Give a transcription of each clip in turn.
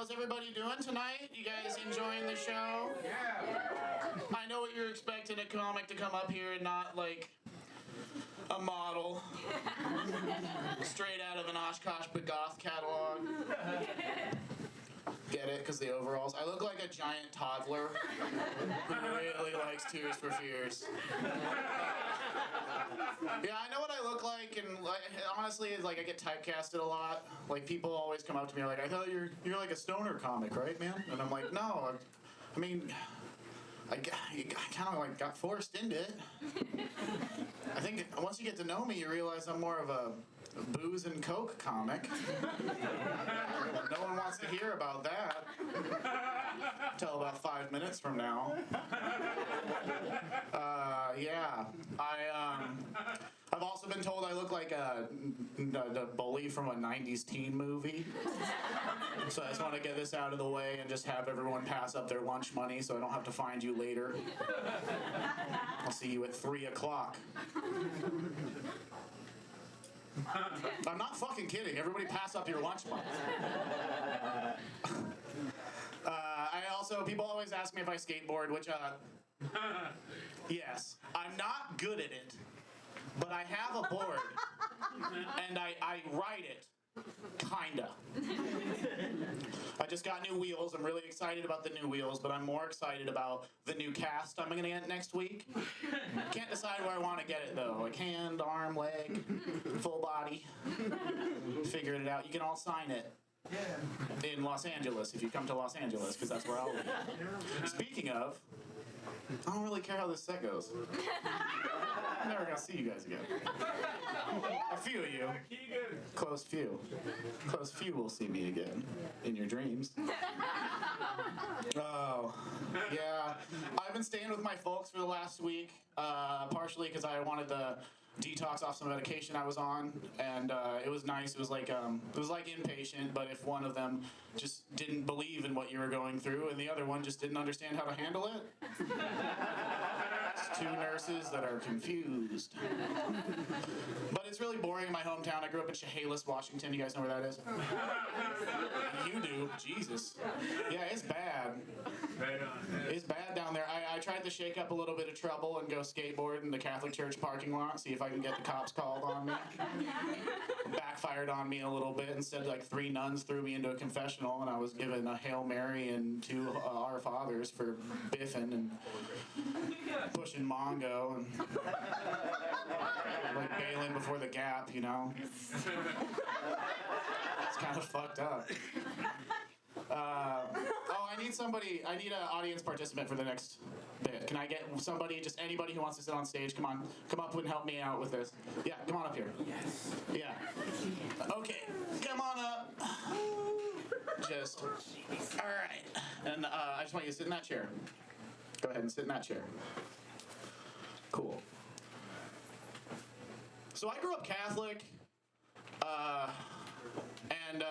how's everybody doing tonight? You guys enjoying the show? Yeah. I know what you're expecting a comic to come up here and not like a model straight out of an Oshkosh Bagoth catalog. Get it? Because the overalls. I look like a giant toddler who really likes Tears for Fears. Yeah, I know what I look like, and honestly, it's like I get typecasted a lot. Like people always come up to me like, "I thought you're like a stoner comic, right, man?" And I'm like, "No, I mean, I kind of like got forced into it." I think once you get to know me, you realize I'm more of a booze and coke comic. No one wants to hear about that until about 5 minutes from now. Yeah, I've also been told I look like a bully from a 90s teen movie. So I just want to get this out of the way and just have everyone pass up their lunch money so I don't have to find you later. I'll see you at 3 o'clock. I'm not fucking kidding. Everybody pass up your lunch money. People always ask me if I skateboard, which, yes. I'm not good at it, but I have a board, and I ride it. Kinda. I just got new wheels. I'm really excited about the new wheels, but I'm more excited about the new cast I'm gonna get next week. Can't decide where I want to get it though. Like hand, arm, leg, full body. Figured it out. You can all sign it. Yeah. In Los Angeles, if you come to Los Angeles, because that's where I'll be. Speaking of, I don't really care how this set goes. I'm never gonna see you guys again. A few of you. Keegan. Close few. Close few will see me again. In your dreams. Oh, yeah. I've been staying with my folks for the last week, partially because I wanted to detox off some medication I was on, and it was nice. It was like inpatient, but if one of them just didn't believe in what you were going through, and the other one just didn't understand how to handle it. It's two nurses that are confused. But it's really boring in my hometown. I grew up in Chehalis, Washington. You guys know where that is? You do. Jesus. Yeah, it's bad. Right on. It's bad down there. I tried to shake up a little bit of trouble and go skateboard in the Catholic Church parking lot, see if I can get the cops called on me. Backfired on me a little bit. Instead, like 3 nuns threw me into a confessional, and I was given a Hail Mary and 2 Our Fathers for biffing and pushing Mongo and like bailing before the gap, you know. It's kind of fucked up. I need an audience participant for the next bit. Can I get somebody, just anybody who wants to sit on stage? Come on, come up and help me out with this. Yeah, come on up here. Yes. Yeah. Okay, come on up. Just, all right. And I just want you to sit in that chair. Go ahead and sit in that chair. Cool. So I grew up Catholic, and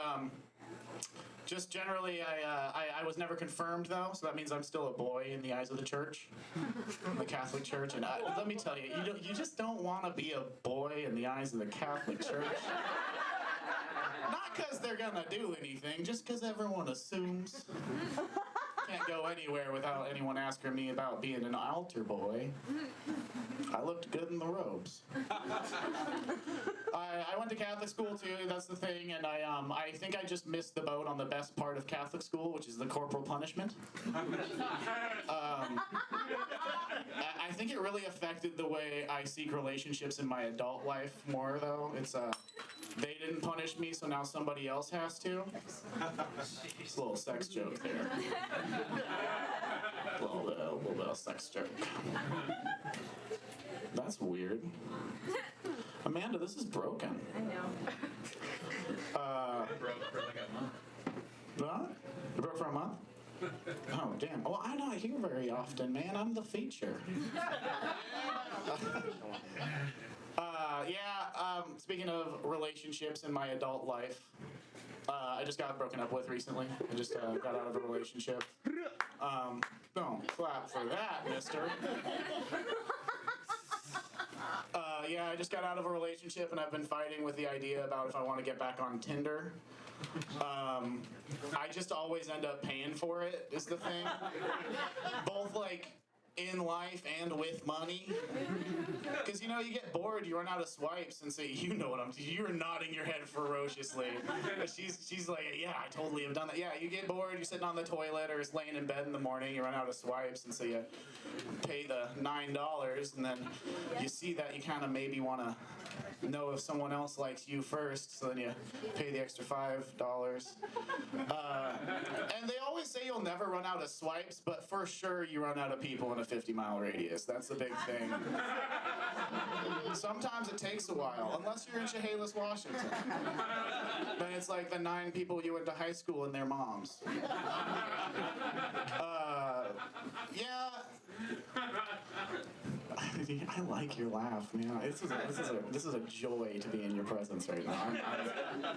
just generally, I was never confirmed though, so that means I'm still a boy in the eyes of the church, the Catholic Church. And let me tell you, you just don't want to be a boy in the eyes of the Catholic Church. Not because they're gonna do anything, just because everyone assumes. Can't go anywhere without anyone asking me about being an altar boy. I looked good in the robes. I went to Catholic school too, that's the thing, and I think I just missed the boat on the best part of Catholic school, which is the corporal punishment. I think it really affected the way I seek relationships in my adult life more, though. It's they didn't punish me, so now somebody else has to. It's a little sex joke there. A little bit of sex joke. That's weird. Amanda, this is broken. I know. It broke for like a month. What? It broke for a month? Oh, damn. Well, I'm not here very often, man. I'm the feature. Speaking of relationships in my adult life, I just got broken up with recently. I just got out of a relationship. Don't clap for that, mister. I just got out of a relationship, and I've been fighting with the idea about if I want to get back on Tinder. I just always end up paying for it, is the thing. Both like in life and with money. Because you get bored, you run out of swipes, and say, you're nodding your head ferociously. She's like, yeah, I totally have done that. Yeah, you get bored, you're sitting on the toilet or laying in bed in the morning, you run out of swipes, and so you pay the $9, and then you see that you kind of maybe want to know if someone else likes you first, so then you pay the extra $5. And they always say you'll never run out of swipes, but for sure you run out of people in a 50-mile radius. That's the big thing. Sometimes it takes a while, unless you're in Chehalis, Washington. Then it's like the 9 people you went to high school and their moms. Yeah. I like your laugh, man. This is a joy to be in your presence right now.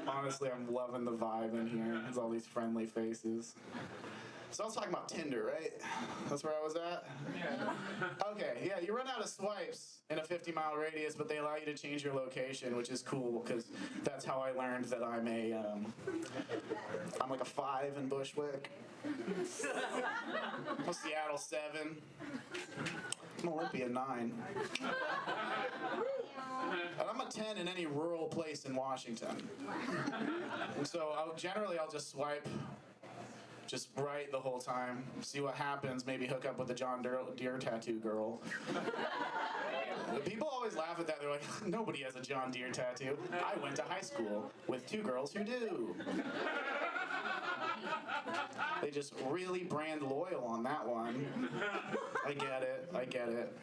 Honestly, I'm loving the vibe in here. There's all these friendly faces. So I was talking about Tinder, right? That's where I was at? Yeah. Okay, yeah, you run out of swipes in a 50-mile radius, but they allow you to change your location, which is cool, because that's how I learned that I'm like a 5 in Bushwick. I'm Seattle 7. I'm Olympia 9. And I'm a 10 in any rural place in Washington. And so I'll just swipe just right the whole time, see what happens, maybe hook up with the John Deere tattoo girl. People always laugh at that. They're like, nobody has a John Deere tattoo. I went to high school with 2 girls who do. They just really brand loyal on that one. I get it.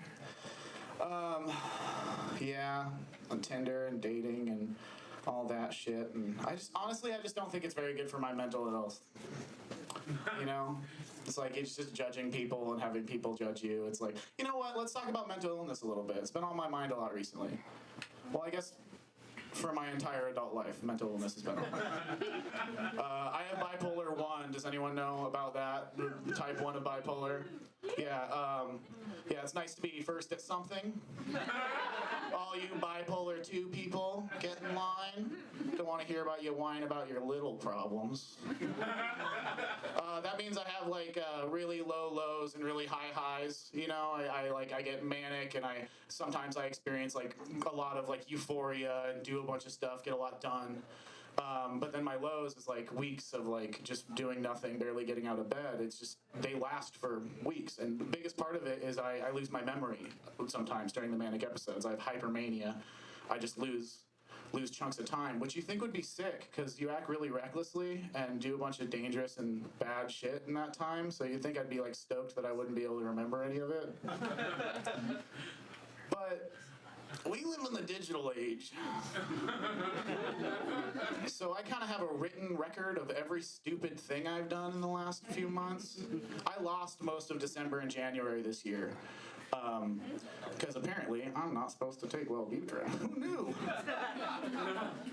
Yeah, on Tinder and dating and all that shit. And I just don't think it's very good for my mental health. It's like, it's just judging people and having people judge you. It's like, you know what, let's talk about mental illness a little bit. It's been on my mind a lot recently. Well, I guess for my entire adult life, mental illness has been on my mind. I have bipolar 1. Does anyone know about that? Type 1 of bipolar? Yeah, it's nice to be first at something. All you bipolar 2 people, get in line. Don't want to hear about you whine about your little problems. That means I have really low lows and really high highs. I get manic, and sometimes I experience a lot of euphoria and do a bunch of stuff, get a lot done. But then my lows is weeks of just doing nothing, barely getting out of bed. It's just, they last for weeks. And the biggest part of it is I lose my memory sometimes during the manic episodes. I have hypermania. I just lose chunks of time, which you think would be sick because you act really recklessly and do a bunch of dangerous and bad shit in that time. So you'd think I'd be stoked that I wouldn't be able to remember any of it. But we live in the digital age. So I kind of have a written record of every stupid thing I've done in the last few months. I lost most of December and January this year. Because apparently I'm not supposed to take Wellbutrin. Who knew?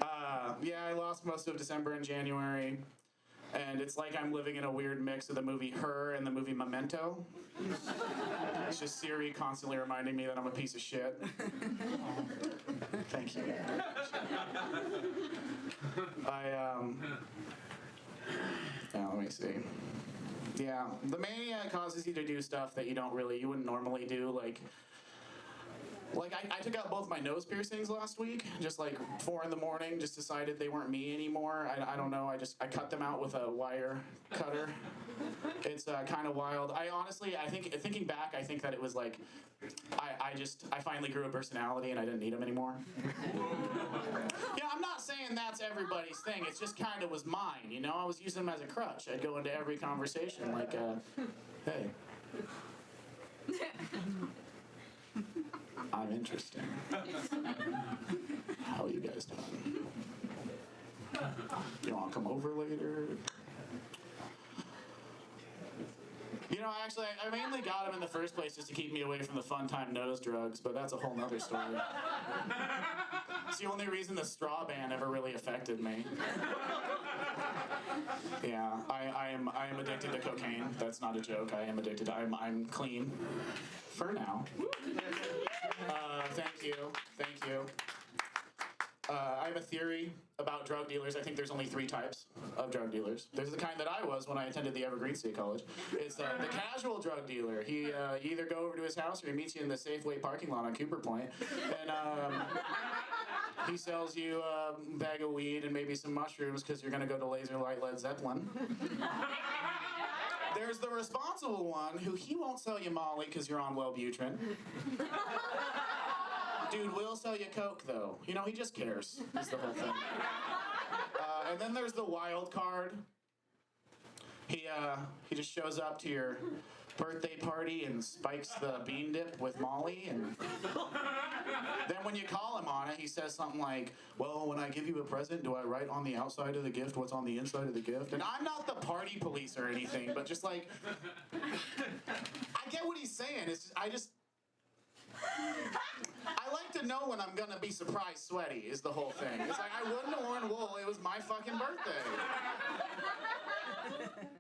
I lost most of December and January. And it's like I'm living in a weird mix of the movie Her and the movie Memento. It's just Siri constantly reminding me that I'm a piece of shit. Thank you. Let me see. Yeah, the mania causes you to do stuff that you wouldn't normally do, I took out both my nose piercings last week, just 4 in the morning, just decided they weren't me anymore. I don't know, I cut them out with a wire cutter. It's kind of wild. Thinking back, I think that it was I finally grew a personality and I didn't need them anymore. I'm not saying that's everybody's thing, it's just kind of was mine, I was using them as a crutch. I'd go into every conversation hey. I'm interesting. How are you guys doing? You want to come over later? I mainly got him in the first place just to keep me away from the fun-time nose drugs, but that's a whole nother story. It's the only reason the straw ban ever really affected me. Yeah, I am addicted to cocaine. That's not a joke. I am addicted. I'm clean. For now. Thank you. I have a theory about drug dealers. I think there's only 3 types of drug dealers. There's the kind that I was when I attended the Evergreen State College. It's the casual drug dealer. You either go over to his house or he meets you in the Safeway parking lot on Cooper Point, and he sells you a bag of weed and maybe some mushrooms because you're gonna go to Laser Light Led Zeppelin. There's the responsible one who he won't sell you Molly because you're on Wellbutrin. Dude will sell you Coke, though. You know, he just cares, is the whole thing. And then there's the wild card. He just shows up to your birthday party and spikes the bean dip with Molly, and then when you call him on it, he says something like, well, when I give you a present, do I write on the outside of the gift what's on the inside of the gift? And I'm not the party police or anything, but just like, I get what he's saying. It's just, I like to know when I'm gonna be surprise sweaty is the whole thing. It's like, I wouldn't have worn wool, it was my fucking birthday.